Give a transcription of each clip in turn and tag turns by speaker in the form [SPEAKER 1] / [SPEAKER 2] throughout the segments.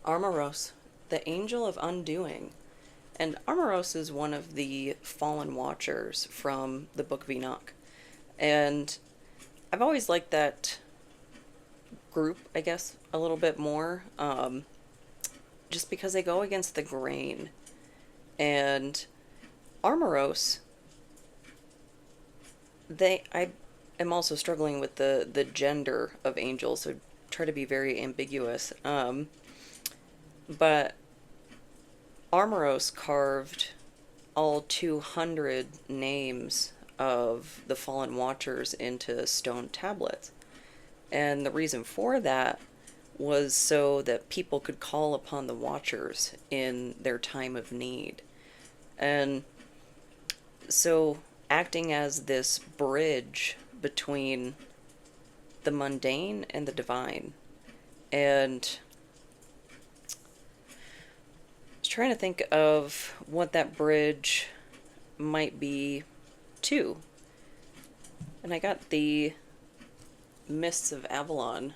[SPEAKER 1] Armaros, the Angel of Undoing. And Armaros is one of the fallen watchers from the Book of Enoch. And I've always liked that group, I guess, a little bit more, just because they go against the grain. And Armaros, I am also struggling with the gender of angels, so try to be very ambiguous. But Armaros carved all 200 names of the fallen watchers into stone tablets. And the reason for that was so that people could call upon the watchers in their time of need. And so, acting as this bridge between the mundane and the divine. And I was trying to think of what that bridge might be too. And I got the Mists of Avalon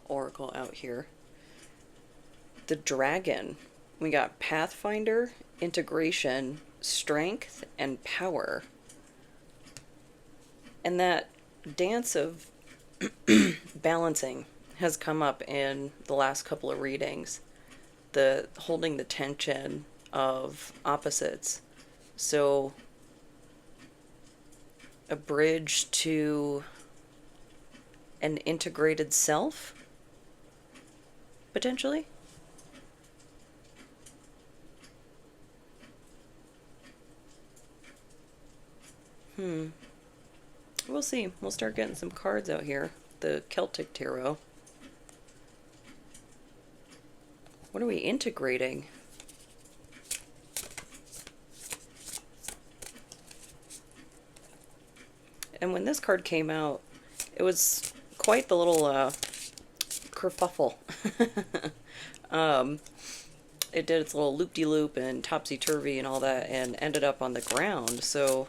[SPEAKER 1] oracle out here. The dragon. We got Pathfinder, integration, strength, and power. And that dance of balancing has come up in the last couple of readings. The holding the tension of opposites. So a bridge to an integrated self, potentially. We'll see. We'll start getting some cards out here. The Celtic Tarot. What are we integrating? And when this card came out, it was quite the little kerfuffle. It did its little loop-de-loop and topsy-turvy and all that, and ended up on the ground. So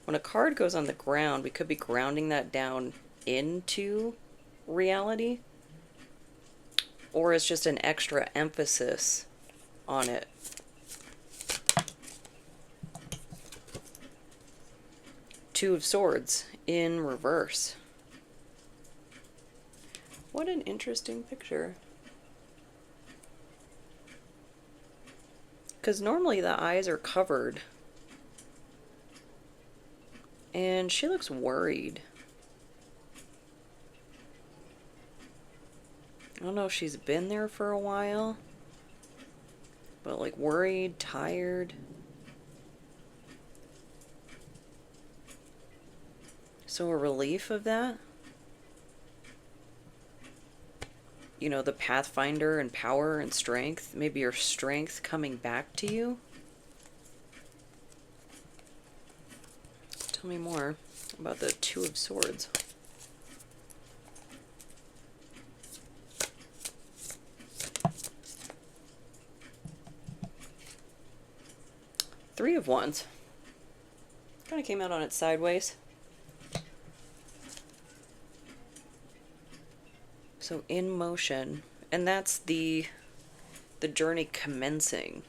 [SPEAKER 1] when a card goes on the ground, we could be grounding that down into reality, or it's just an extra emphasis on it. Two of Swords in reverse. What an interesting picture. Because normally the eyes are covered. And she looks worried. I don't know if she's been there for a while. But like worried, tired. So a relief of that. You know, the Pathfinder and power and strength. Maybe your strength coming back to you. Tell me more about the Two of Swords. Three of Wands. Kind of came out on it sideways. So in motion, and that's the journey commencing.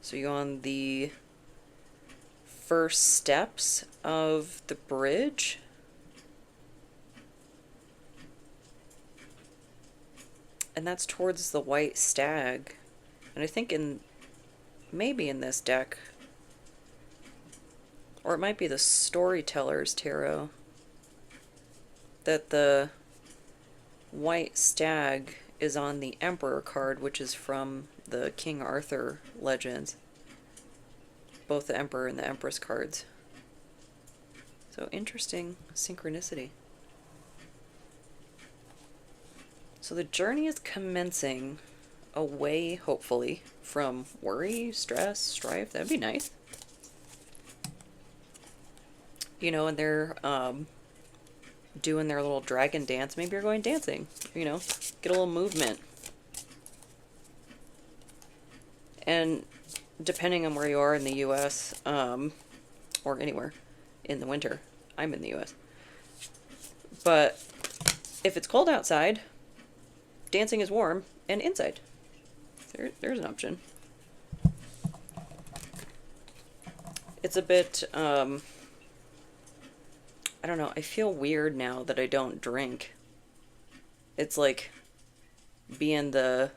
[SPEAKER 1] So you're on the first steps of the bridge. And that's towards the white stag. And I think maybe in this deck, or it might be the Storyteller's Tarot, that the white stag is on the Emperor card, which is from the King Arthur legends. Both the Emperor and the Empress cards. So interesting synchronicity. So the journey is commencing away, hopefully, from worry, stress, strife. That'd be nice. You know, and they're doing their little dragon dance. Maybe you're going dancing, you know, get a little movement. And depending on where you are in the US, or anywhere in the winter, I'm in the US. But if it's cold outside, dancing is warm and inside. There's an option. It's a bit, I don't know, I feel weird now that I don't drink. It's like being the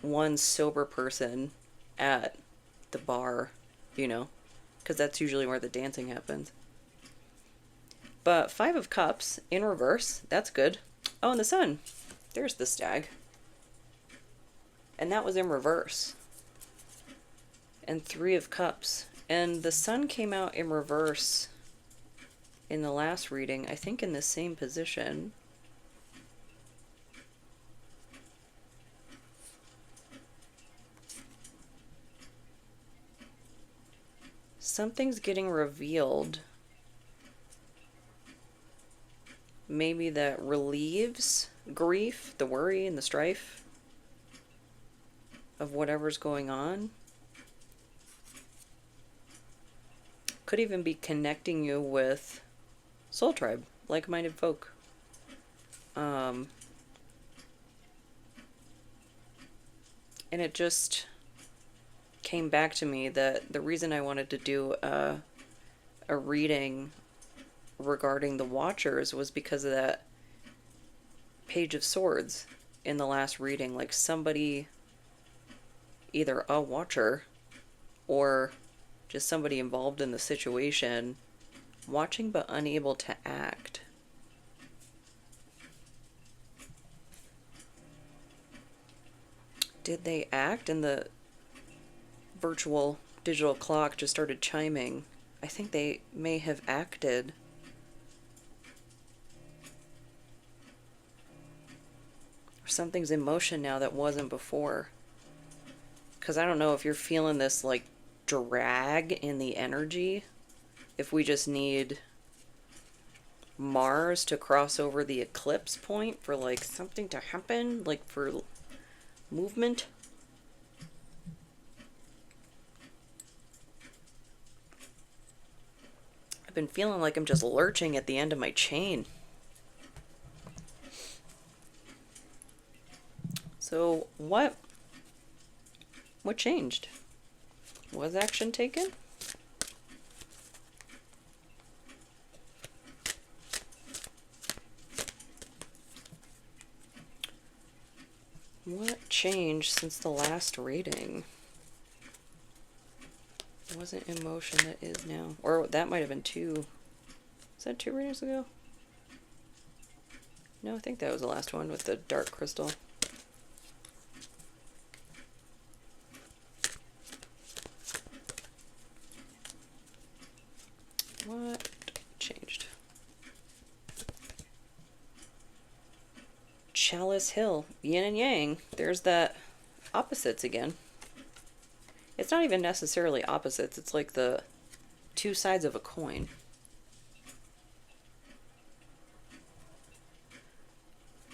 [SPEAKER 1] one sober person at the bar, you know, because that's usually where the dancing happens. But Five of Cups in reverse, that's good. Oh, and the Sun. There's the stag. And that was in reverse. And Three of Cups. And the Sun came out in reverse in the last reading, I think in the same position. Something's getting revealed. Maybe that relieves grief, the worry and the strife of whatever's going on. Could even be connecting you with soul tribe, like-minded folk. And it just came back to me that the reason I wanted to do a reading regarding the Watchers was because of that Page of Swords in the last reading. Like somebody, either a Watcher or just somebody involved in the situation, watching but unable to act. Did they act? And the virtual digital clock just started chiming. I think they may have acted. Something's in motion now that wasn't before. Because I don't know if you're feeling this like drag in the energy. If we just need Mars to cross over the eclipse point for like something to happen, like for movement. I've been feeling like I'm just lurching at the end of my chain. So what changed? Was action taken? What changed since the last reading? Wasn't in motion, that is now. Or that might have been two. Is that 2 readings ago? No, I think that was the last one with the dark crystal. What changed? Chalice Hill, yin and yang. There's that opposites again. It's not even necessarily opposites. It's like the two sides of a coin.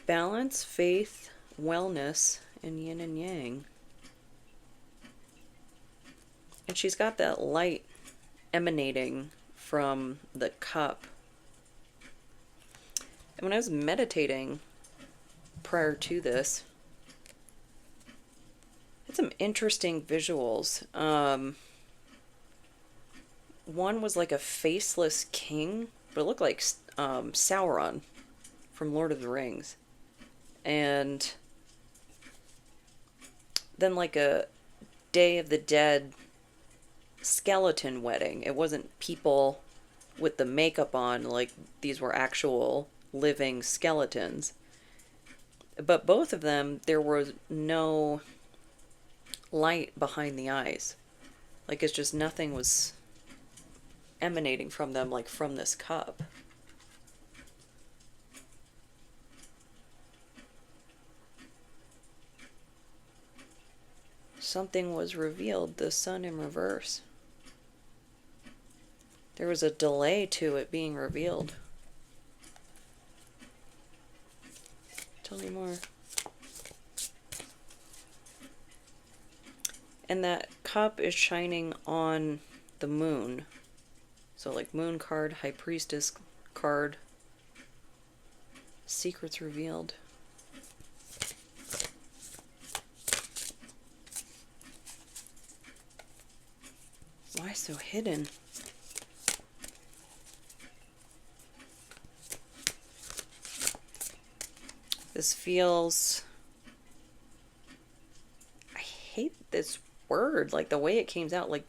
[SPEAKER 1] Balance, faith, wellness, and yin and yang. And she's got that light emanating from the cup. And when I was meditating prior to this, had some interesting visuals. One was like a faceless king, but it looked like Sauron from Lord of the Rings. And then like a Day of the Dead skeleton wedding. It wasn't people with the makeup on, like these were actual living skeletons. But both of them, there was no light behind the eyes. Like it's just nothing was emanating from them, like from this cup. Something was revealed, the sun in reverse. There was a delay to it being revealed. Tell me more. And that cup is shining on the moon. So like moon card, high priestess card. Secrets revealed. is so hidden? This feels... I hate this word, like the way it came out, like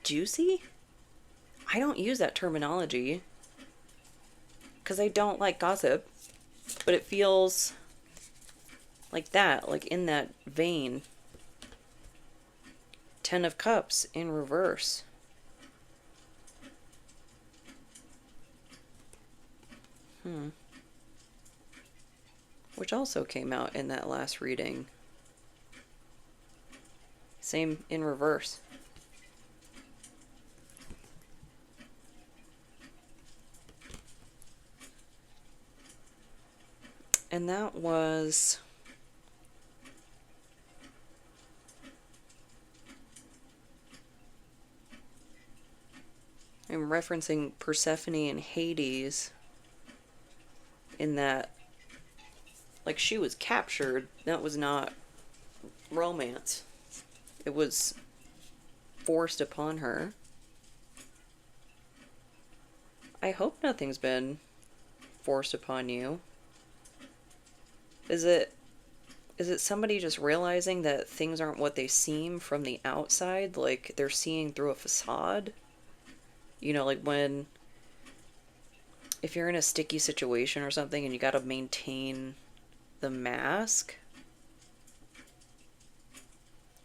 [SPEAKER 1] juicy? I don't use that terminology because I don't like gossip, but it feels like that, like in that vein. Ten of Cups in reverse. Which also came out in that last reading. Same in reverse. And that was... I'm referencing Persephone and Hades in that, like, she was captured. That was not romance. It was forced upon her. I hope nothing's been forced upon you. Is it somebody just realizing that things aren't what they seem from the outside? Like, they're seeing through a facade? You know, like when... if you're in a sticky situation or something and you gotta maintain the mask,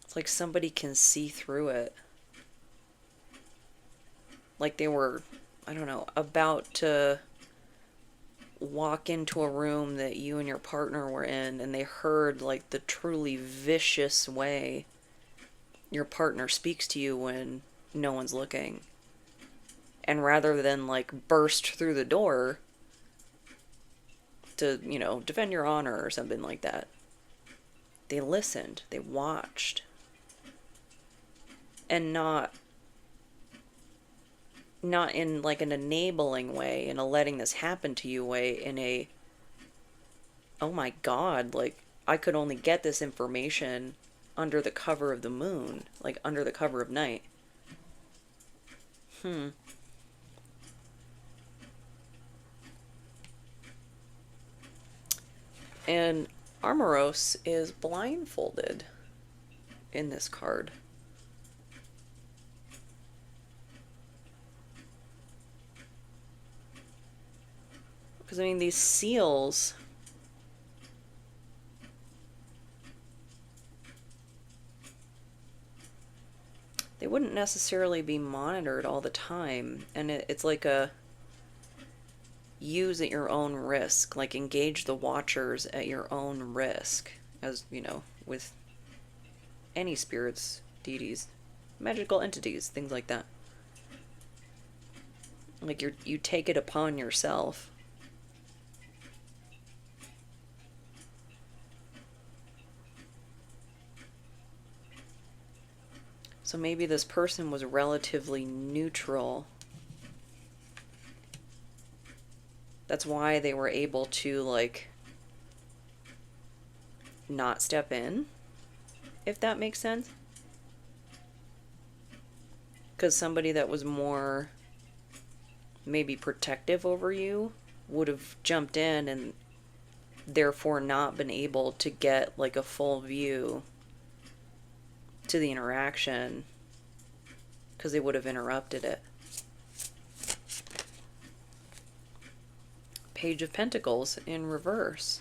[SPEAKER 1] it's like somebody can see through it. Like they were, I don't know, about to walk into a room that you and your partner were in, and they heard like the truly vicious way your partner speaks to you when no one's looking. And rather than like burst through the door to, you know, defend your honor or something like that, they listened, they watched. And not in like an enabling way, in a letting this happen to you way, in a, oh my god, like I could only get this information under the cover of the moon, like under the cover of night. And Armaros is blindfolded in this card. Because, I mean, these seals... they wouldn't necessarily be monitored all the time. And it's like a... use at your own risk. Like, engage the watchers at your own risk. As, you know, with any spirits, deities, magical entities, things like that. Like, you take it upon yourself. So maybe this person was relatively neutral. That's why they were able to, like, not step in, if that makes sense. Because somebody that was more maybe protective over you would have jumped in and therefore not been able to get, like, a full view to the interaction, because they would have interrupted it. Page of Pentacles in reverse.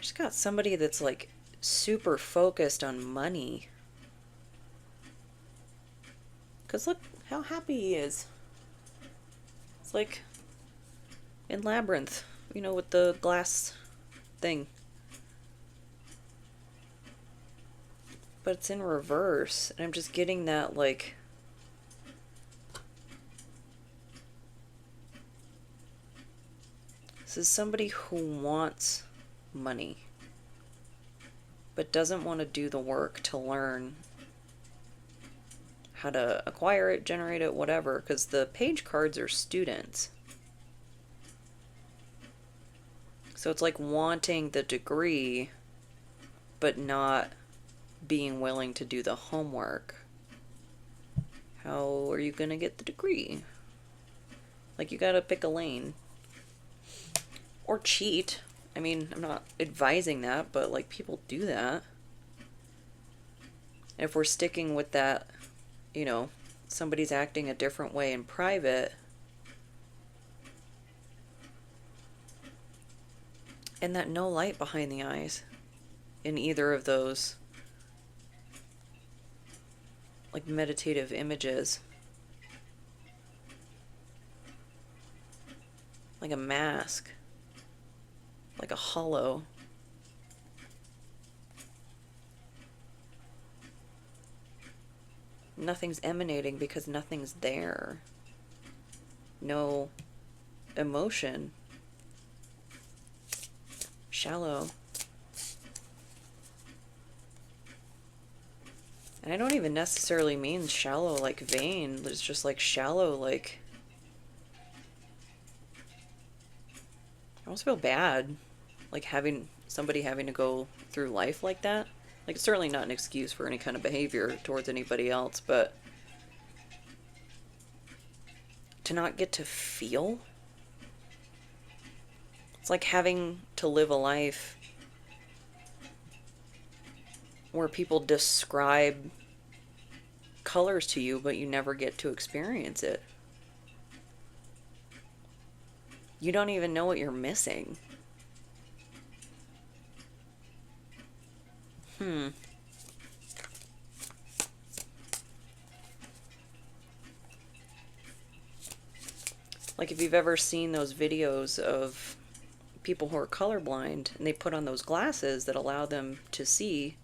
[SPEAKER 1] Just got somebody that's like super focused on money. Because look how happy he is. It's like in Labyrinth, you know, with the glass thing. But it's in reverse, and I'm just getting that, like... this is somebody who wants money, but doesn't want to do the work to learn how to acquire it, generate it, whatever, because the page cards are students. So it's like wanting the degree, but not being willing to do the homework. how are you gonna get the degree? Like, you gotta pick a lane. Or cheat. I mean, I'm not advising that, but, like, people do that. And if we're sticking with that, you know, somebody's acting a different way in private, and that no light behind the eyes in either of those, like, meditative images. Like a mask. Like a hollow. Nothing's emanating because nothing's there. No emotion. Shallow. And I don't even necessarily mean shallow like vain. It's just like shallow like... I almost feel bad. Like somebody having to go through life like that. Like, it's certainly not an excuse for any kind of behavior towards anybody else, but to not get to feel? It's like having to live a life where people describe colors to you, but you never get to experience it. You don't even know what you're missing. Like, if you've ever seen those videos of people who are colorblind and they put on those glasses that allow them to see,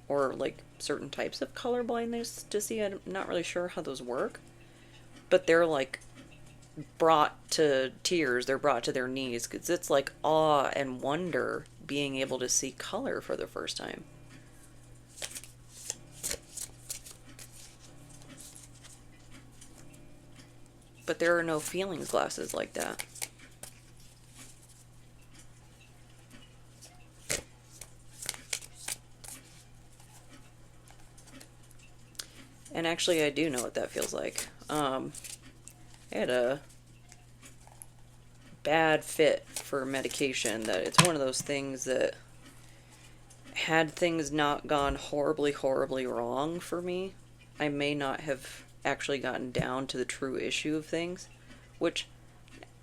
[SPEAKER 1] or like certain types of colorblindness to see, I'm not really sure how those work, but they're like brought to tears, they're brought to their knees, because it's like awe and wonder being able to see color for the first time. But there are no feelings glasses like that. And actually, I do know what that feels like. I had a bad fit for medication that it's one of those things that, had things not gone horribly, horribly wrong for me, I may not have actually gotten down to the true issue of things, which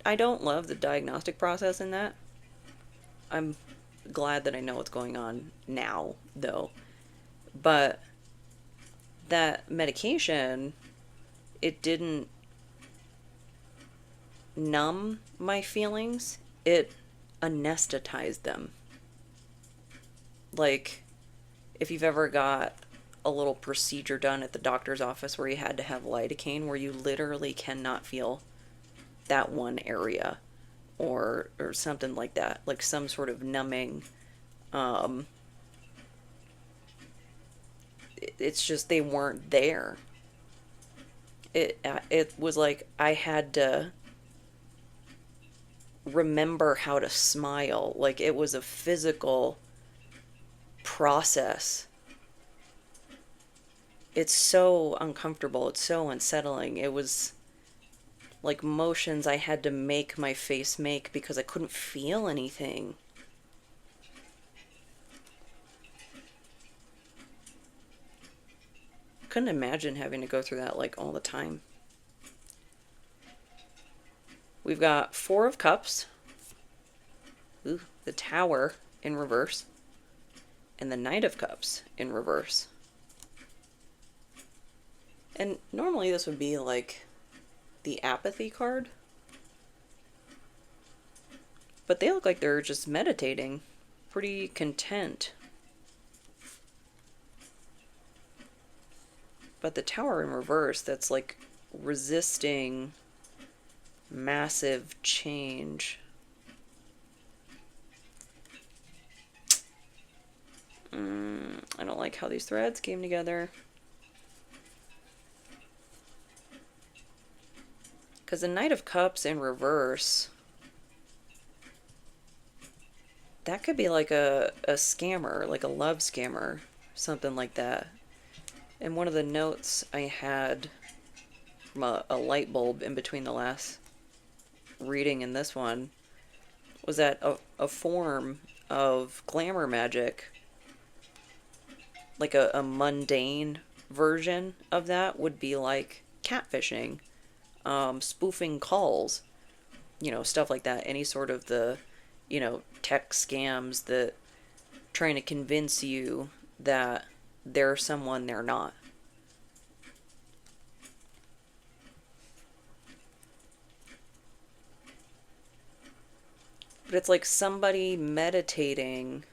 [SPEAKER 1] I don't love the diagnostic process in that. I'm glad that I know what's going on now, though. But that medication, it didn't numb my feelings, it anesthetized them. Like, if you've ever got a little procedure done at the doctor's office where you had to have lidocaine, where you literally cannot feel that one area, or something like that, like some sort of numbing. It's just, they weren't there. It was like I had to remember how to smile. Like, it was a physical process. It's so uncomfortable. It's so unsettling. It was like motions I had to make my face make because I couldn't feel anything. Couldn't imagine having to go through that like all the time. We've got Four of Cups. Ooh, the Tower in reverse. And the Knight of Cups in reverse. And normally this would be like the apathy card. But they look like they're just meditating. Pretty content. But the Tower in reverse, that's like resisting massive change. I don't like how these threads came together. Because the Knight of Cups in reverse, that could be like a scammer, like a love scammer, something like that. And one of the notes I had from a light bulb in between the last reading and this one, was that a form of glamour magic, like a mundane version of that, would be like catfishing, spoofing calls, stuff like that. Any sort of the, tech scams that trying to convince you that they're someone they're not. But it's like somebody meditating.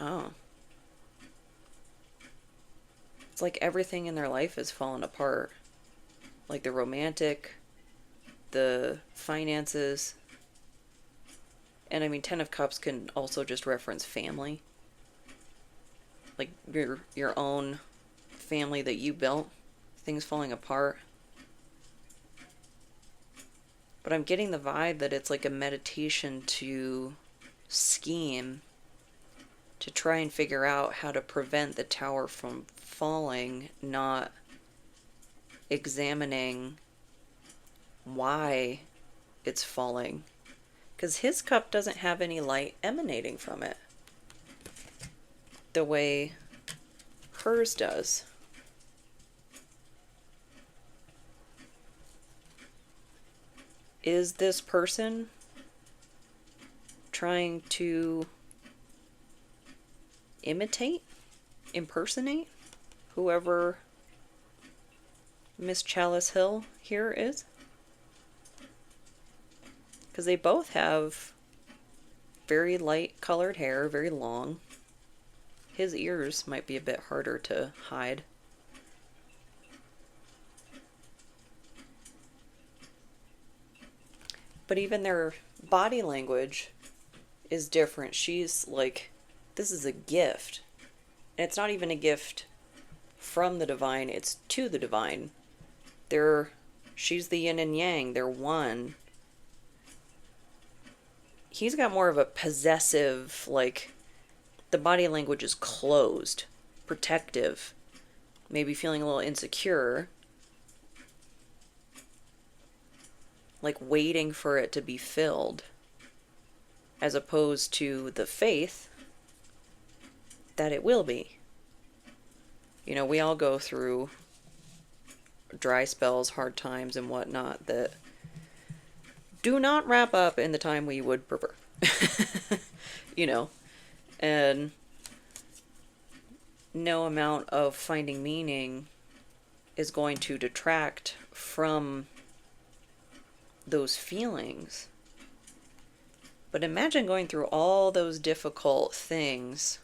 [SPEAKER 1] Oh. It's like everything in their life is falling apart. Like the romantic, the finances. And I mean, Ten of Cups can also just reference family. Like your own family that you built. Things falling apart. But I'm getting the vibe that it's like a meditation to scheme to try and figure out how to prevent the tower from falling, not examining why it's falling. Because his cup doesn't have any light emanating from it the way hers does. Is this person trying to impersonate whoever Miss Chalice Hill here is? Because they both have very light colored hair, very long. His ears might be a bit harder to hide. But even their body language is different. She's like, this is a gift. And it's not even a gift from the divine, it's to the divine. She's the yin and yang, they're one. He's got more of a possessive, like, the body language is closed, protective, maybe feeling a little insecure. Like waiting for it to be filled, as opposed to the faith that it will be. We all go through dry spells, hard times, and whatnot that do not wrap up in the time we would prefer. And no amount of finding meaning is going to detract from those feelings. But imagine going through all those difficult things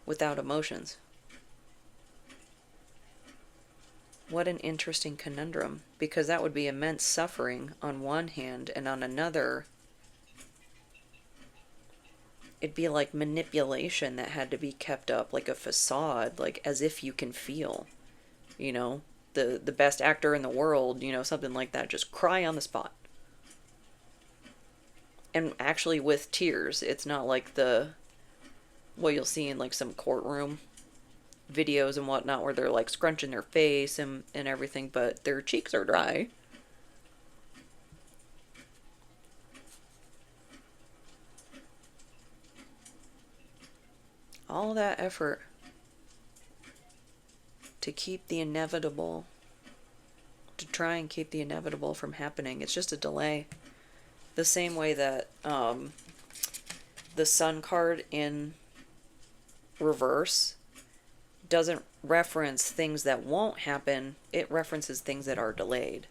[SPEAKER 1] without emotions. What an interesting conundrum, because that would be immense suffering on one hand, and on another, it'd be like manipulation that had to be kept up, like a facade, like as if you can feel, the best actor in the world, something like that, just cry on the spot. And actually with tears, it's not like what you'll see in like some courtroom videos and whatnot where they're like scrunching their face and everything, but their cheeks are dry. All that effort to keep the inevitable, to try and keep the inevitable from happening. It's just a delay. The same way that the Sun card in reverse doesn't reference things that won't happen, it references things that are delayed.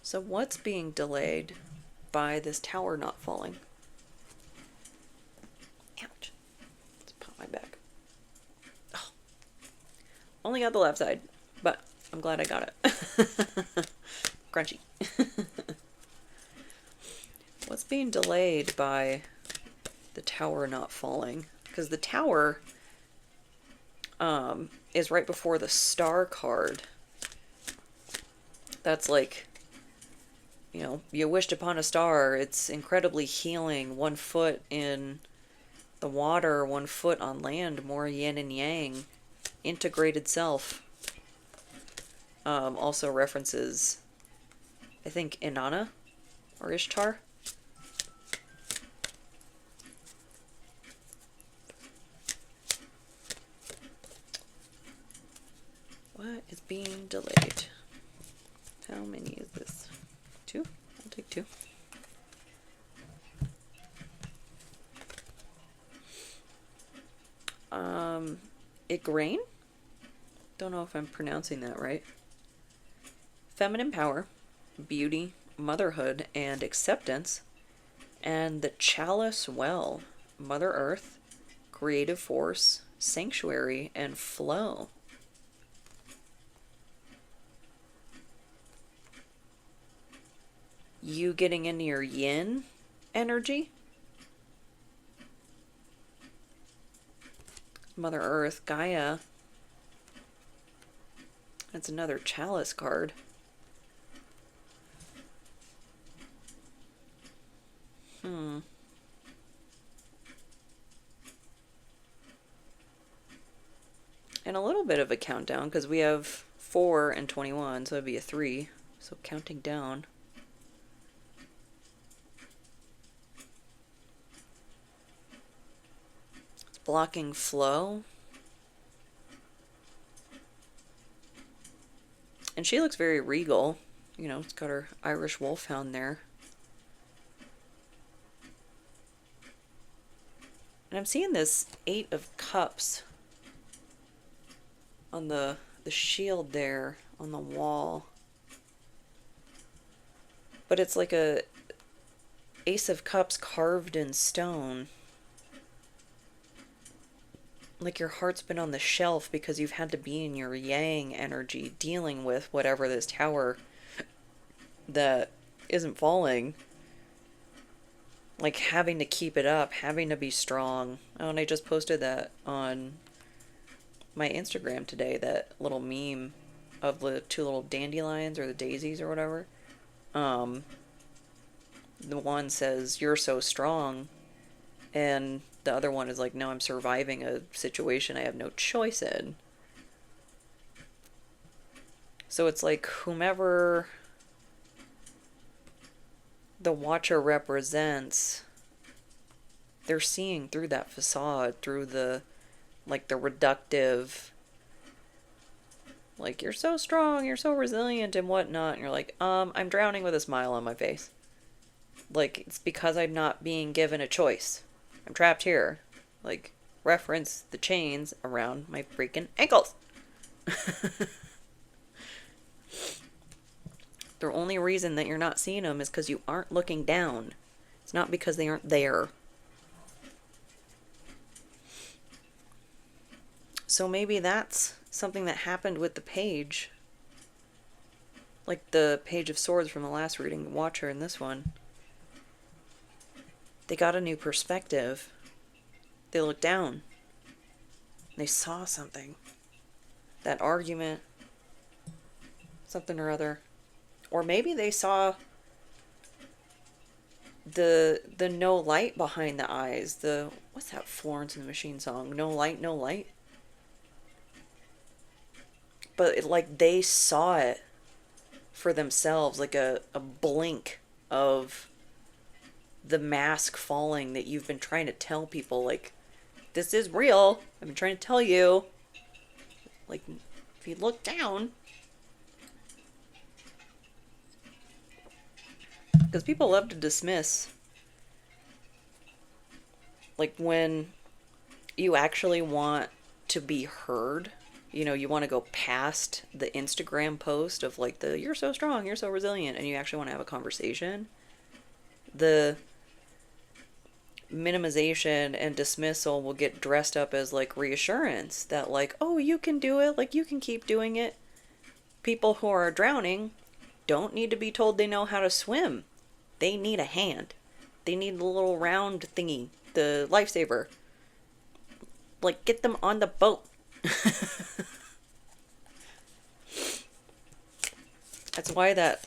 [SPEAKER 1] So what's being delayed by this tower not falling? Ouch. Let's pop my back. Oh. Only got the left side, but I'm glad I got it. Crunchy. What's being delayed by the tower not falling? Because the tower is right before the star card. That's like, you wished upon a star. It's incredibly healing. 1 foot in the water, 1 foot on land, more yin and yang. Integrated self. Also references, I think, Inanna or Ishtar. What is being delayed? How many is this? 2? I'll take 2. Igraine? Don't know if I'm pronouncing that right. Feminine power, beauty, motherhood, and acceptance. And the Chalice Well, Mother Earth, creative force, sanctuary, and flow. You getting into your yin energy? Mother Earth, Gaia. That's another chalice card. And a little bit of a countdown, because we have 4 and 21, so it'd be a 3. So counting down. It's blocking flow. And she looks very regal. It's got her Irish wolfhound there. And I'm seeing this 8 of Cups on the shield there on the wall. But it's like a Ace of Cups carved in stone. Like your heart's been on the shelf because you've had to be in your yang energy dealing with whatever this tower that isn't falling. Like having to keep it up, having to be strong. Oh, and I just posted that on my Instagram today, that little meme of the 2 little dandelions or the daisies or whatever. The one says, "You're so strong," and the other one is like, "No, I'm surviving a situation I have no choice in." So it's like whomever the Watcher represents, they're seeing through that facade, through the reductive, like, "You're so strong, you're so resilient," and whatnot, and you're like, I'm drowning with a smile on my face. Like, it's because I'm not being given a choice. I'm trapped here. Like, reference the chains around my freaking ankles. The only reason that you're not seeing them is because you aren't looking down. It's not because they aren't there. So maybe that's something that happened with the page. Like the Page of Swords from the last reading, Watcher in this one. They got a new perspective. They looked down. They saw something. That argument. Something or other. Or maybe they saw the no light behind the eyes. What's that Florence and the Machine song? No light, no light. But they saw it for themselves, like a blink of the mask falling that you've been trying to tell people, like, this is real. I've been trying to tell you. Like, if you look down. Because people love to dismiss. Like, when you actually want to be heard, you want to go past the Instagram post of, like, "You're so strong, you're so resilient," and you actually want to have a conversation. The minimization and dismissal will get dressed up as, like, reassurance. That, like, "Oh, you can do it. Like, you can keep doing it." People who are drowning don't need to be told they know how to swim. They need a hand. They need the little round thingy, the lifesaver. Like, get them on the boat. That's why that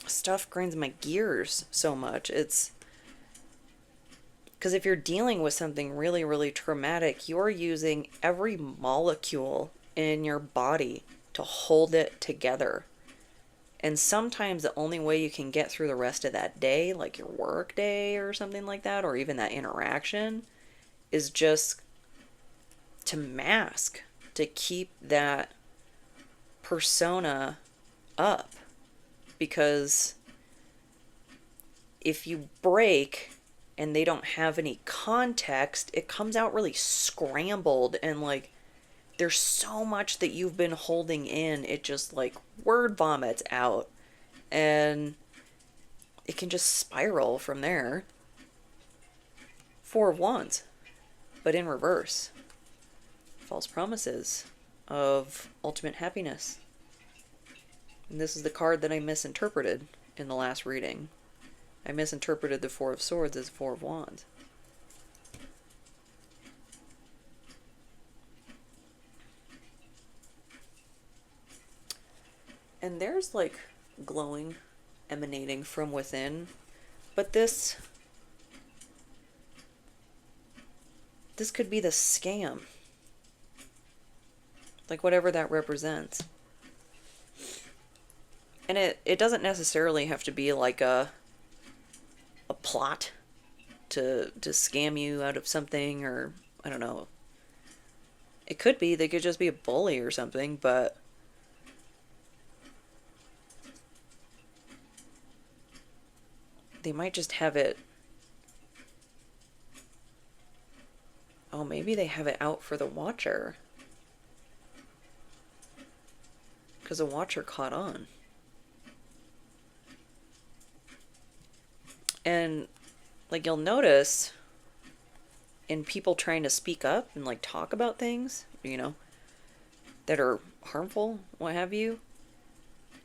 [SPEAKER 1] stuff grinds my gears so much. It's because if you're dealing with something really, really traumatic, you're using every molecule in your body to hold it together. And sometimes the only way you can get through the rest of that day, like your work day or something like that, or even that interaction, is just to mask, to keep that persona up. Because if you break and they don't have any context, it comes out really scrambled and like there's so much that you've been holding in, it just like word vomits out and it can just spiral from there. Four of Wands, but in reverse. False promises of ultimate happiness. And this is the card that I misinterpreted in the last reading. I misinterpreted the Four of Swords as Four of Wands. And there's like glowing emanating from within, but this could be the scam. Like whatever that represents. And it doesn't necessarily have to be like a plot to scam you out of something, or I don't know. It could be, they could just be a bully or something, but they might just have it. Oh, maybe they have it out for the Watcher. Because the Watcher caught on. And like you'll notice in people trying to speak up and like talk about things, you know, that are harmful, what have you,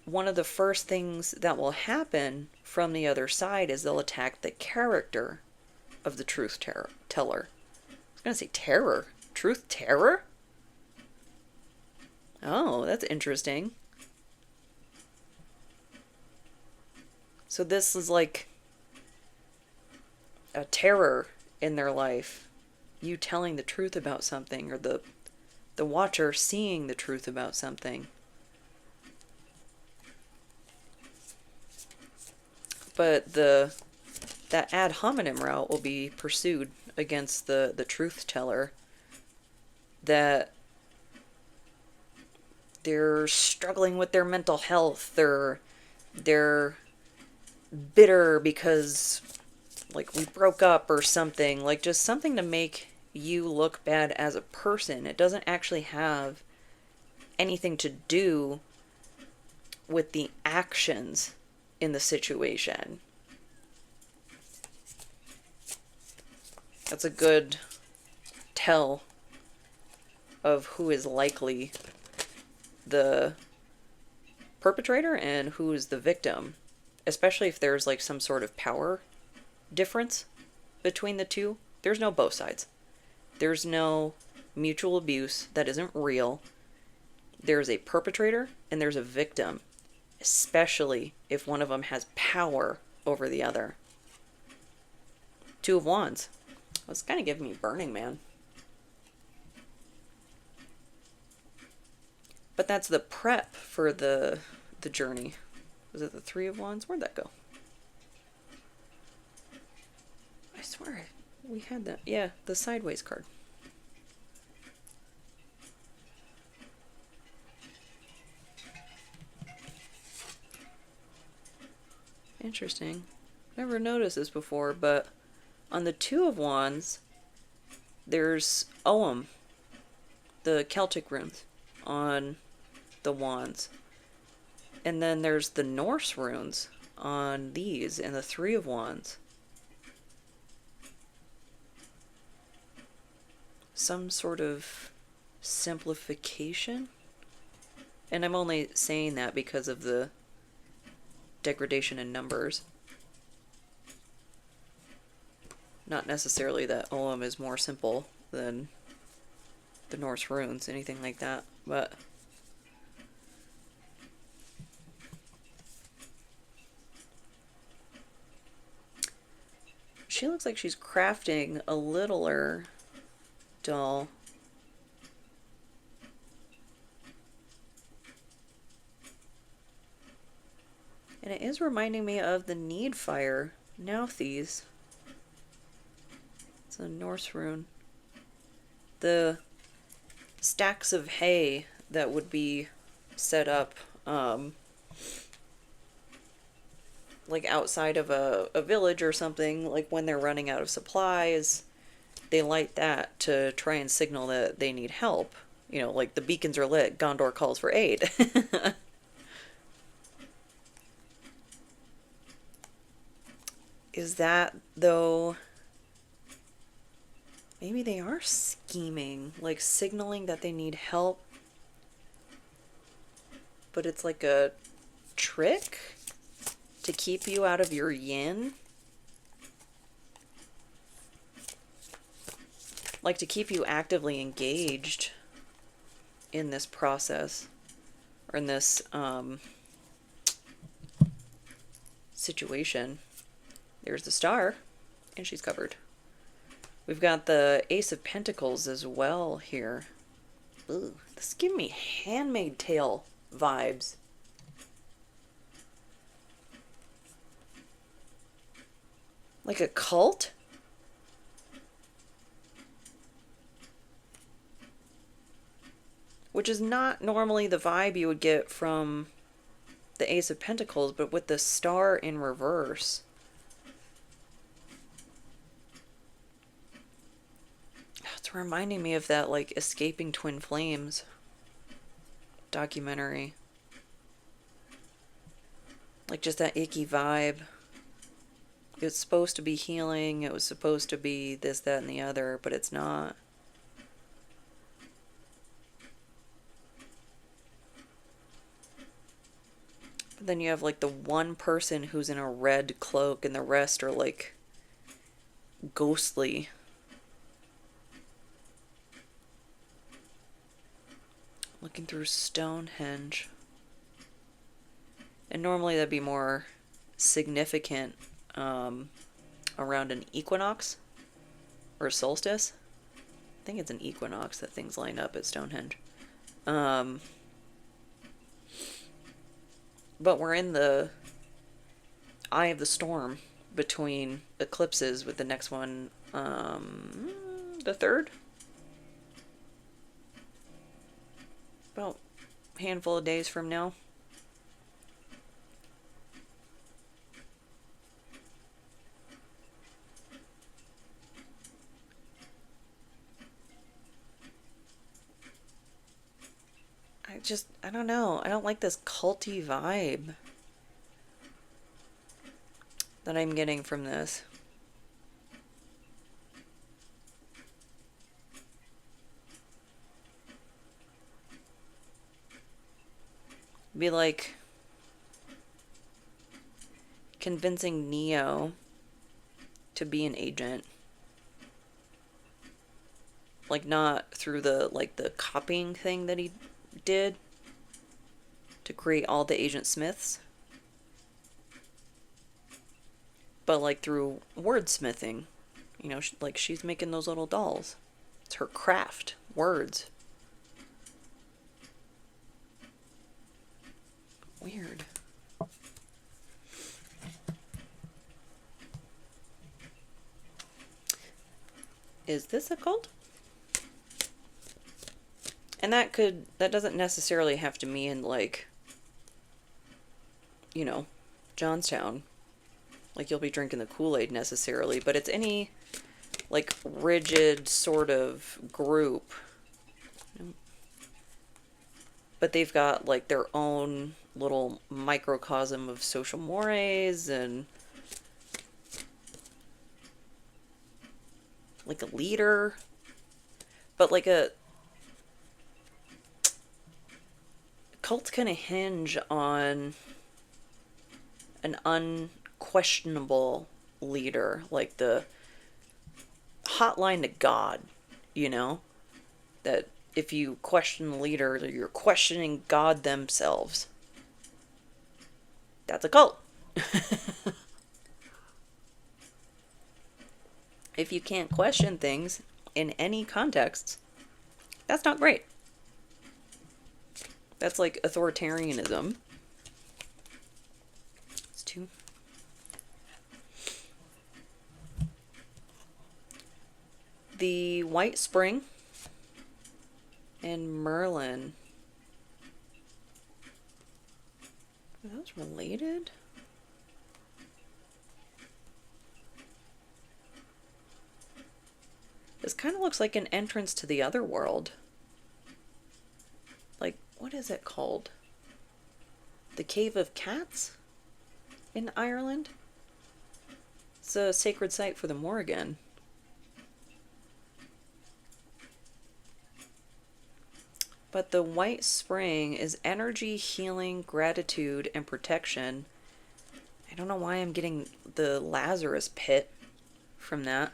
[SPEAKER 1] one of the first things that will happen from the other side is they'll attack the character of the truth teller. I was going to say terror. Truth terror? Oh, that's interesting. So this is like a terror in their life. You telling the truth about something, or the Watcher seeing the truth about something. But that ad hominem route will be pursued against the truth teller, that they're struggling with their mental health, they're bitter because like we broke up or something, like just something to make you look bad as a person. It doesn't actually have anything to do with the actions in the situation. That's a good tell of who is likely the perpetrator and who is the victim, especially if there's like some sort of power difference between the two. There's no both sides. There's no mutual abuse that isn't real. There's a perpetrator and there's a victim, especially if one of them has power over the other. Two of Wands. Well, it's kind of giving me Burning Man. But that's the prep for the journey. Was it the Three of Wands? Where'd that go? I swear we had that. Yeah, the Sideways card. Interesting. Never noticed this before, but on the Two of Wands, there's Ogham, the Celtic runes, on the Wands. And then there's the Norse runes on these, and the Three of Wands. Some sort of simplification? And I'm only saying that because of the degradation in numbers. Not necessarily that Ogham is more simple than the Norse runes, anything like that, but she looks like she's crafting a littler doll. And it is reminding me of the Needfire Nauthies. It's a Norse rune. The stacks of hay that would be set up like outside of a village or something, like when they're running out of supplies, they light that to try and signal that they need help. You know, like the beacons are lit, Gondor calls for aid. Is that, though, maybe they are scheming, like signaling that they need help, but it's like a trick to keep you out of your yin? Like to keep you actively engaged in this process, or in this situation. There's the star, and she's covered. We've got the Ace of Pentacles as well here. Ooh, this is giving me Handmaid's Tale vibes. Like a cult? Which is not normally the vibe you would get from the Ace of Pentacles, but with the star in reverse. It's reminding me of that, like, Escaping Twin Flames documentary. Like, just that icky vibe. It was supposed to be healing, it was supposed to be this, that, and the other, but it's not. But then you have, like, the one person who's in a red cloak, and the rest are, like, ghostly. Looking through Stonehenge. And normally that'd be more significant around an equinox or a solstice. I think it's an equinox that things line up at Stonehenge. But we're in the eye of the storm between eclipses, with the next one the 3rd. About a handful of days from now. I don't know. I don't like this culty vibe that I'm getting from this. Be like convincing Neo to be an agent. Like, not through the, like, the copying thing that he did to create all the Agent Smiths, but like through wordsmithing. You know, like, she's making those little dolls. It's her craft, words. Weird. Is this a cult? And that doesn't necessarily have to mean, like, you know, Johnstown. Like, you'll be drinking the Kool-Aid necessarily, but it's any, like, rigid sort of group. But they've got, like, their own little microcosm of social mores and, like, a leader. But, like, cults kind of hinge on an unquestionable leader, like the hotline to God, you know? That if you question the leader, you're questioning God themselves. That's a cult. If you can't question things in any context, that's not great. That's like authoritarianism. It's two. The White Spring and Merlin. Are those related? This kind of looks like an entrance to the other world. Like, what is it called? The Cave of Cats in Ireland? It's a sacred site for the Morrigan. But the White Spring is energy, healing, gratitude, and protection. I don't know why I'm getting the Lazarus pit from that.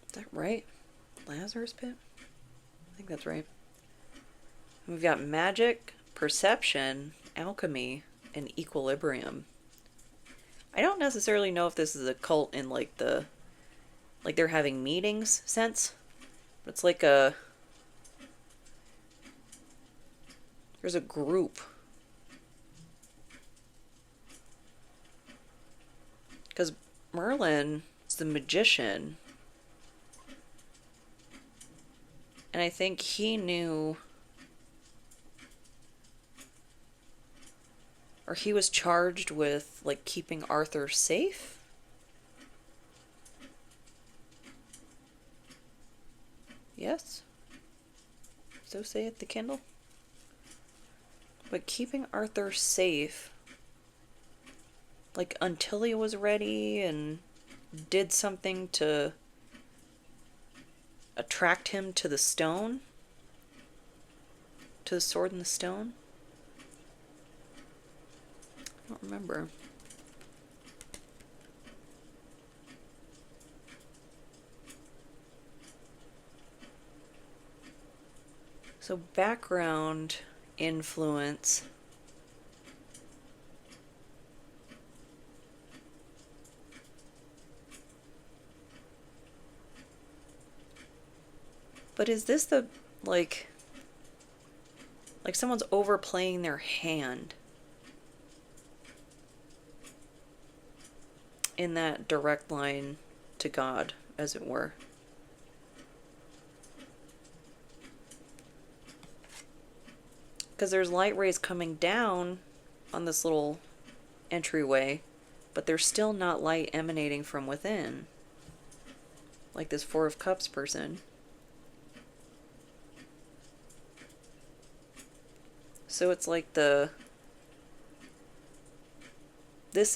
[SPEAKER 1] Is that right? Lazarus pit? I think that's right. We've got magic, perception, alchemy, and equilibrium. I don't necessarily know if this is a cult in like the, like they're having meetings sense, but it's like a, there's a group. Because Merlin is the magician. And I think he knew, or he was charged with like keeping Arthur safe. Yes. So saith the Kindle. But keeping Arthur safe, like until he was ready and did something to attract him to the stone, to the sword and the stone. I don't remember. So background influence. But is this the, like someone's overplaying their hand in that direct line to God, as it were? Because there's light rays coming down on this little entryway, but there's still not light emanating from within. Like this Four of Cups person. So it's like this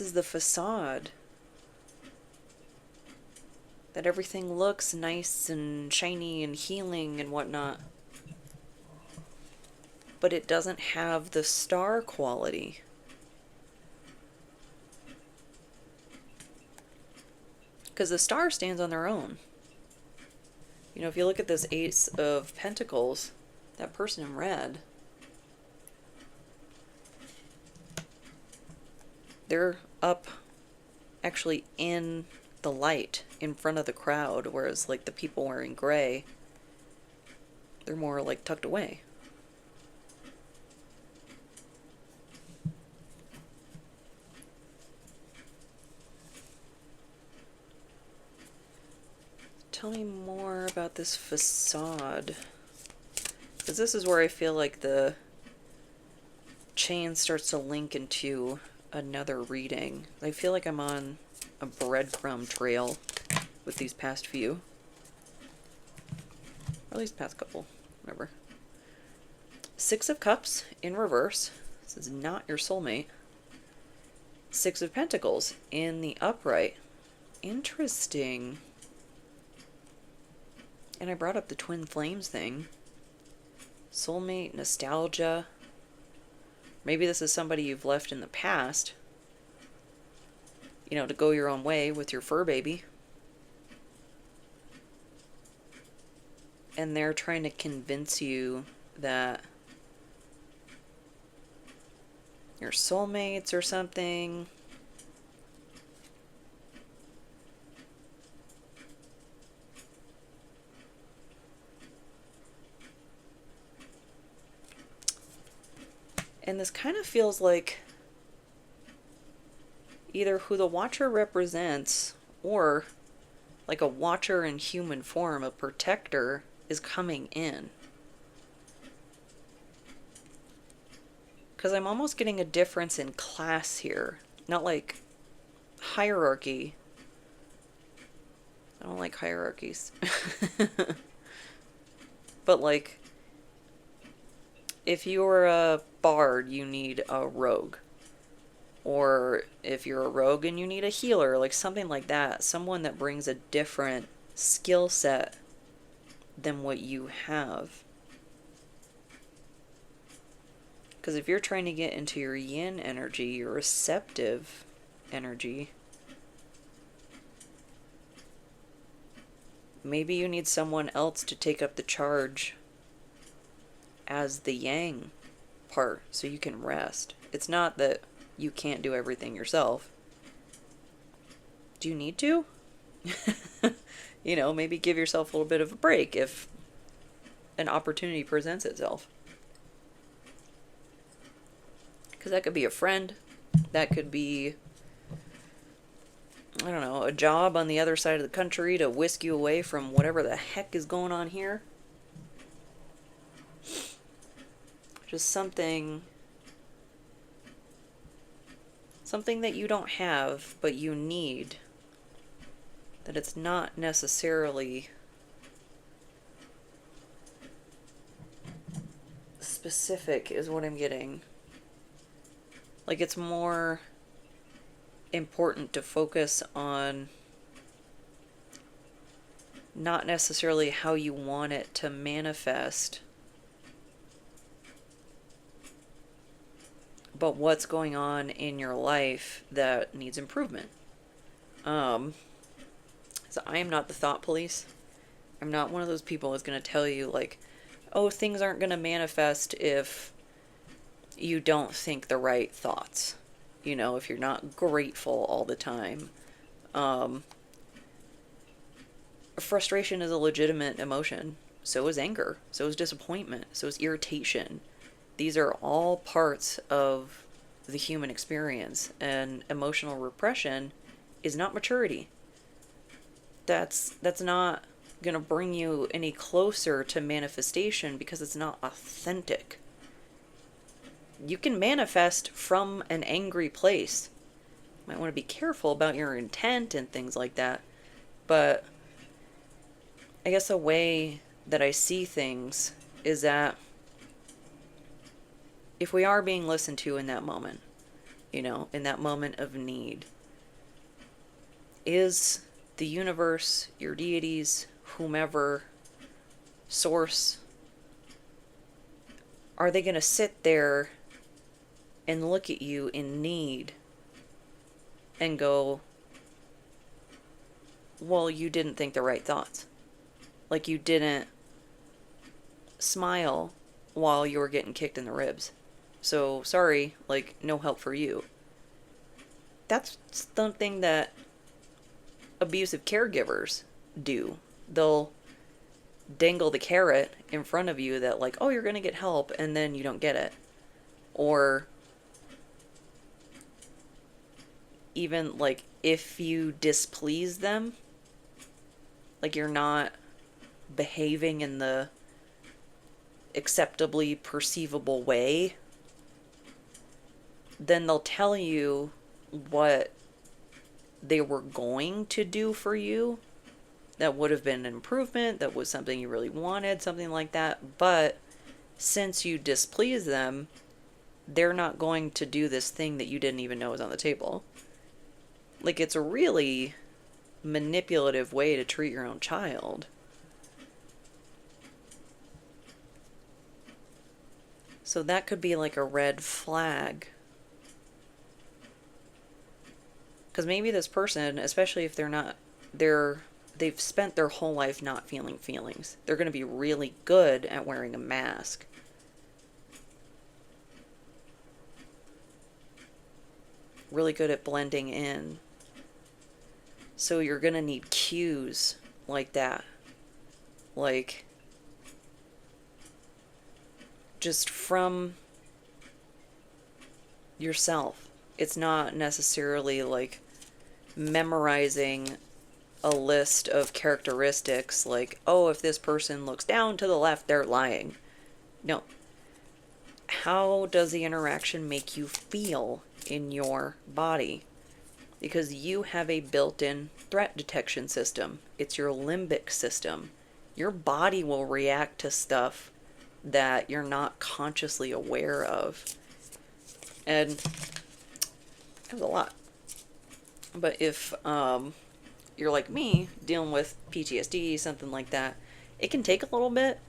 [SPEAKER 1] is the facade. That everything looks nice and shiny and healing and whatnot. But it doesn't have the star quality. Because the star stands on their own. You know, if you look at this Ace of Pentacles, that person in red, they're up actually in the light in front of the crowd, whereas like the people wearing gray, they're more like tucked away. Tell me more about this facade. Because this is where I feel like the chain starts to link into another reading. I feel like I'm on a breadcrumb trail with these past few. Or at least past couple, whatever. Six of Cups in reverse. This is not your soulmate. Six of Pentacles in the upright. Interesting. And I brought up the twin flames thing. Soulmate, nostalgia. Maybe this is somebody you've left in the past. You know, to go your own way with your fur baby. And they're trying to convince you that you're soulmates or something. And this kind of feels like either who the Watcher represents or like a Watcher in human form, a protector, is coming in. Because I'm almost getting a difference in class here. Not like hierarchy. I don't like hierarchies. But like, if you're a bard, you need a rogue. Or if you're a rogue and you need a healer, like something like that. Someone that brings a different skill set than what you have. Because if you're trying to get into your yin energy, your receptive energy, maybe you need someone else to take up the charge as the yang part so you can rest. It's not that you can't do everything yourself. Do you need to? You know, maybe give yourself a little bit of a break if an opportunity presents itself. Because that could be a friend. That could be, I don't know, a job on the other side of the country to whisk you away from whatever the heck is going on here. Just something that you don't have, but you need. That it's not necessarily specific is what I'm getting. Like, it's more important to focus on not necessarily how you want it to manifest, but what's going on in your life that needs improvement. So I am not the thought police. I'm not one of those people that's going to tell you, like, oh, things aren't going to manifest if you don't think the right thoughts. You know, if you're not grateful all the time. Frustration is a legitimate emotion. So is anger. So is disappointment. So is irritation. These are all parts of the human experience. And emotional repression is not maturity. That's not going to bring you any closer to manifestation because it's not authentic. You can manifest from an angry place. You might want to be careful about your intent and things like that. But I guess a way that I see things is that if we are being listened to in that moment, you know, in that moment of need, is the universe, your deities, whomever, source, are they going to sit there and look at you in need and go, well, you didn't think the right thoughts. Like, you didn't smile while you were getting kicked in the ribs. So, sorry, like, no help for you. That's something that abusive caregivers do. They'll dangle the carrot in front of you that, like, oh, you're going to get help, and then you don't get it. Or even, like, if you displease them, like, you're not behaving in the acceptably perceivable way, then they'll tell you what they were going to do for you that would have been an improvement, that was something you really wanted, something like that. But since you displease them, they're not going to do this thing that you didn't even know was on the table. Like, it's a really manipulative way to treat your own child. So that could be like a red flag. Because maybe this person, especially if they've spent their whole life not feeling feelings, they're going to be really good at wearing a mask. Really good at blending in. So you're going to need cues like that. Like, just from yourself. It's not necessarily like memorizing a list of characteristics like, oh, if this person looks down to the left, they're lying. No. How does the interaction make you feel in your body? Because you have a built-in threat detection system. It's your limbic system. Your body will react to stuff that you're not consciously aware of. And that was a lot. But if you're like me, dealing with PTSD, something like that, it can take a little bit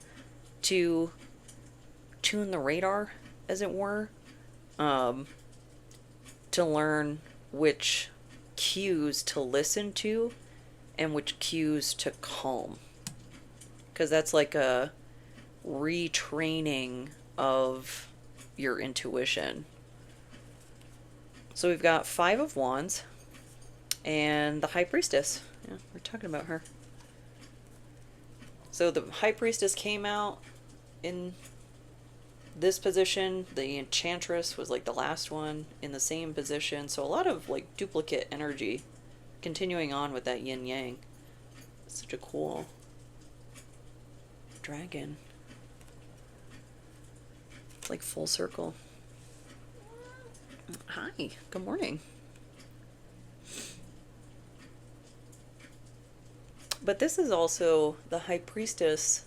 [SPEAKER 1] to tune the radar, as it were, to learn which cues to listen to and which cues to calm. Because that's like a retraining of your intuition. So we've got 5 of Wands and the High Priestess. Yeah, we're talking about her. So the High Priestess came out in this position. The Enchantress was like the last one in the same position. So a lot of like duplicate energy continuing on with that yin yang. Such a cool dragon. It's like full circle. Hi, good morning. But this is also the High Priestess.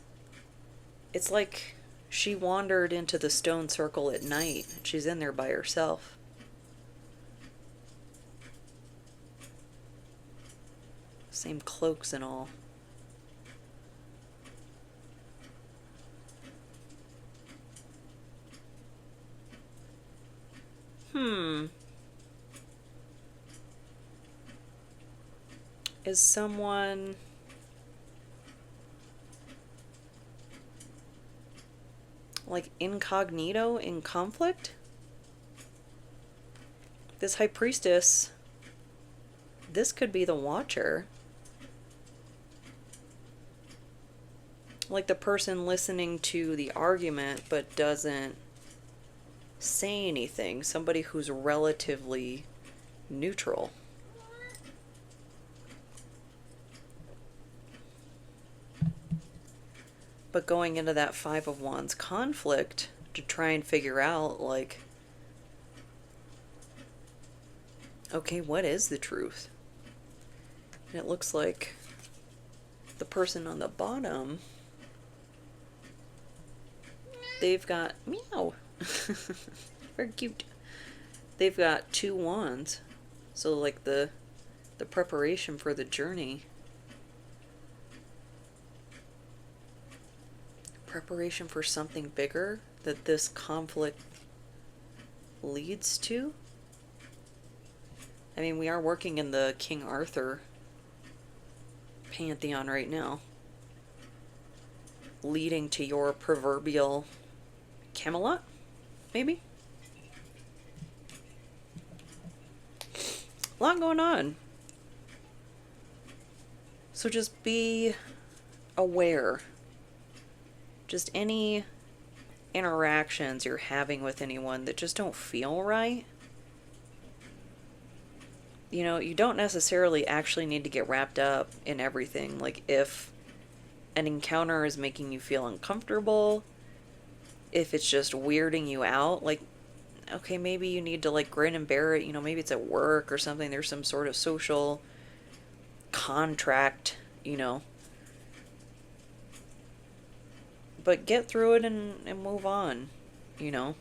[SPEAKER 1] It's like she wandered into the stone circle at night. She's in there by herself. Same cloaks and all. Is someone like incognito in conflict? This High Priestess, this could be the Watcher. Like the person listening to the argument but doesn't say anything. Somebody who's relatively neutral. But going into that 5 of Wands conflict to try and figure out, like, okay, what is the truth? And it looks like the person on the bottom, they've got, meow, very cute. They've got 2 wands. So like the preparation for the journey. Preparation for something bigger that this conflict leads to. I mean, we are working in the King Arthur pantheon right now, leading to your proverbial Camelot, maybe? A lot going on. So just be aware. Just any interactions you're having with anyone that just don't feel right. You know, you don't necessarily actually need to get wrapped up in everything. Like if an encounter is making you feel uncomfortable, if it's just weirding you out, like, okay, maybe you need to like grin and bear it. You know, maybe it's at work or something. There's some sort of social contract, you know. But get through it and move on, you know.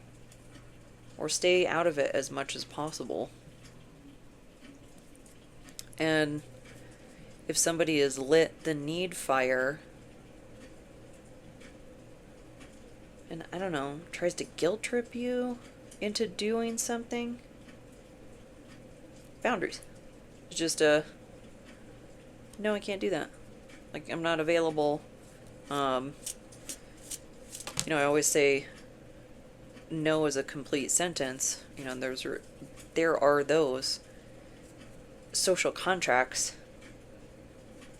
[SPEAKER 1] Or stay out of it as much as possible. And if somebody is lit the need fire, and I don't know, tries to guilt trip you into doing something, boundaries. It's just no, I can't do that. Like, I'm not available. You know, I always say no is a complete sentence. You know, there are those social contracts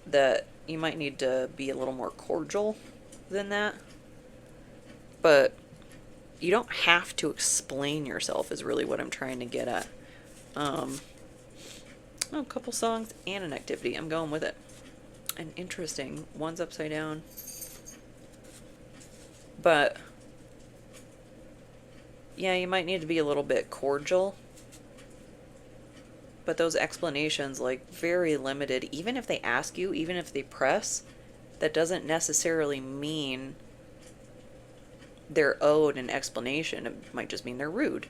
[SPEAKER 1] that you might need to be a little more cordial than that. But You don't have to explain yourself is really what I'm trying to get at. Oh, a couple songs and an activity. I'm going with it. And interesting. One's upside down. But yeah, you might need to be a little bit cordial. But those explanations, like, very limited. Even if they ask you, even if they press, that doesn't necessarily mean they're owed an explanation. It might just mean they're rude.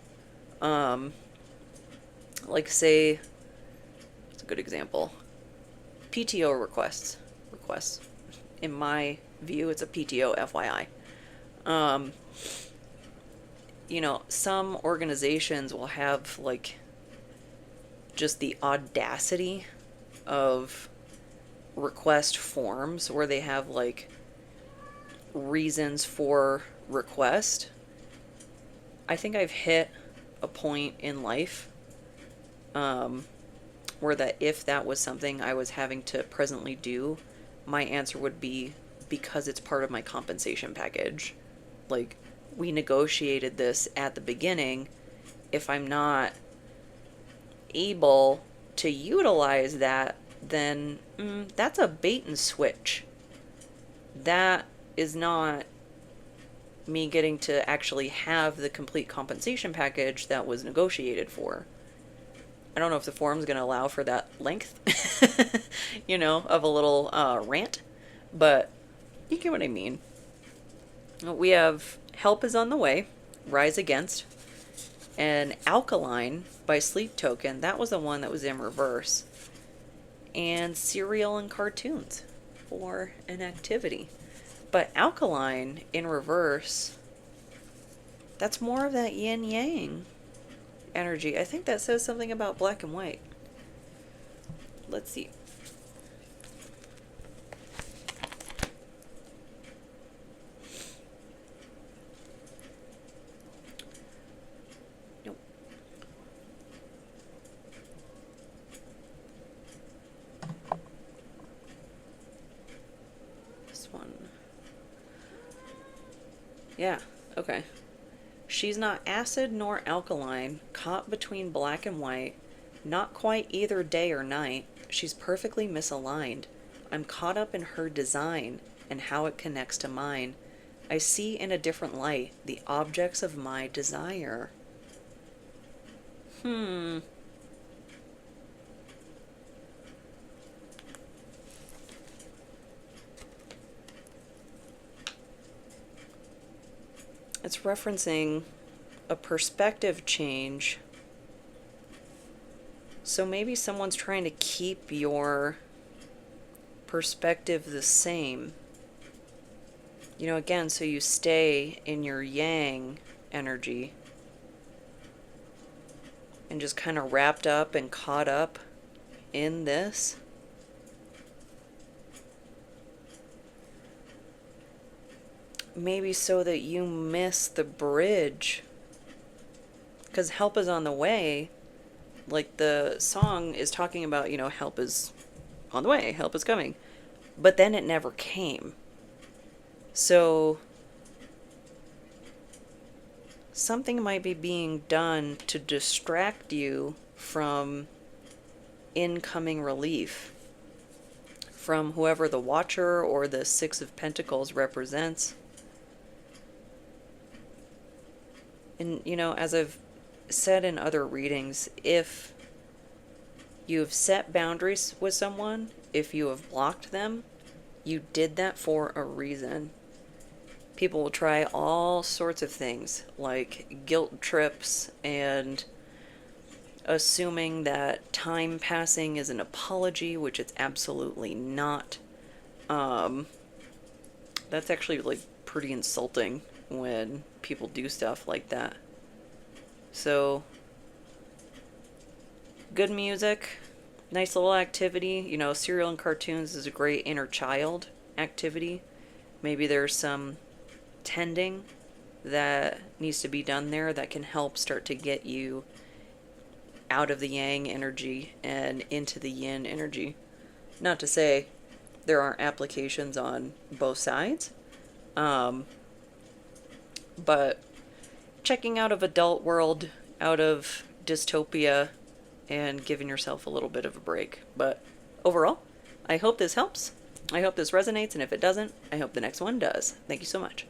[SPEAKER 1] Like, say, it's a good example. PTO requests. In my view, it's a PTO, FYI. You know, some organizations will have, like, just the audacity of request forms where they have, like, reasons for request. I think I've hit a point in life where that if that was something I was having to presently do, my answer would be because it's part of my compensation package. Like, we negotiated this at the beginning. If I'm not able to utilize that, then that's a bait and switch. That is not me getting to actually have the complete compensation package that was negotiated for. I don't know if the forum's going to allow for that length, you know, of a little rant, but you get what I mean. We have Help is on the Way, Rise Against, and Alkaline by Sleep Token. That was the one that was in reverse. And Cereal and Cartoons for an activity. But Alkaline in reverse, that's more of that yin-yang energy. I think that says something about black and white. Let's see. Nope. This one. Yeah, okay. She's not acid nor alkaline, caught between black and white, not quite either day or night. She's perfectly misaligned. I'm caught up in her design and how it connects to mine. I see in a different light the objects of my desire. It's referencing a perspective change. So maybe someone's trying to keep your perspective the same. You know, again, so you stay in your yang energy and just kind of wrapped up and caught up in this. Maybe so that you miss the bridge. Because help is on the way. Like, the song is talking about, you know, help is on the way, help is coming. But then it never came. So something might be being done to distract you from incoming relief from whoever the Watcher or the Six of Pentacles represents. And, you know, as I've said in other readings, if you've set boundaries with someone, if you have blocked them, you did that for a reason. People will try all sorts of things, like guilt trips and assuming that time passing is an apology, which it's absolutely not. That's actually, like, pretty insulting when people do stuff like that. So, good music, nice little activity. You know, Cereal and Cartoons is a great inner child activity. Maybe there's some tending that needs to be done there that can help start to get you out of the yang energy and into the yin energy. Not to say there aren't applications on both sides, but checking out of adult world, out of dystopia, and giving yourself a little bit of a break. But overall, I hope this helps. I hope this resonates, and if it doesn't, I hope the next one does. Thank you so much.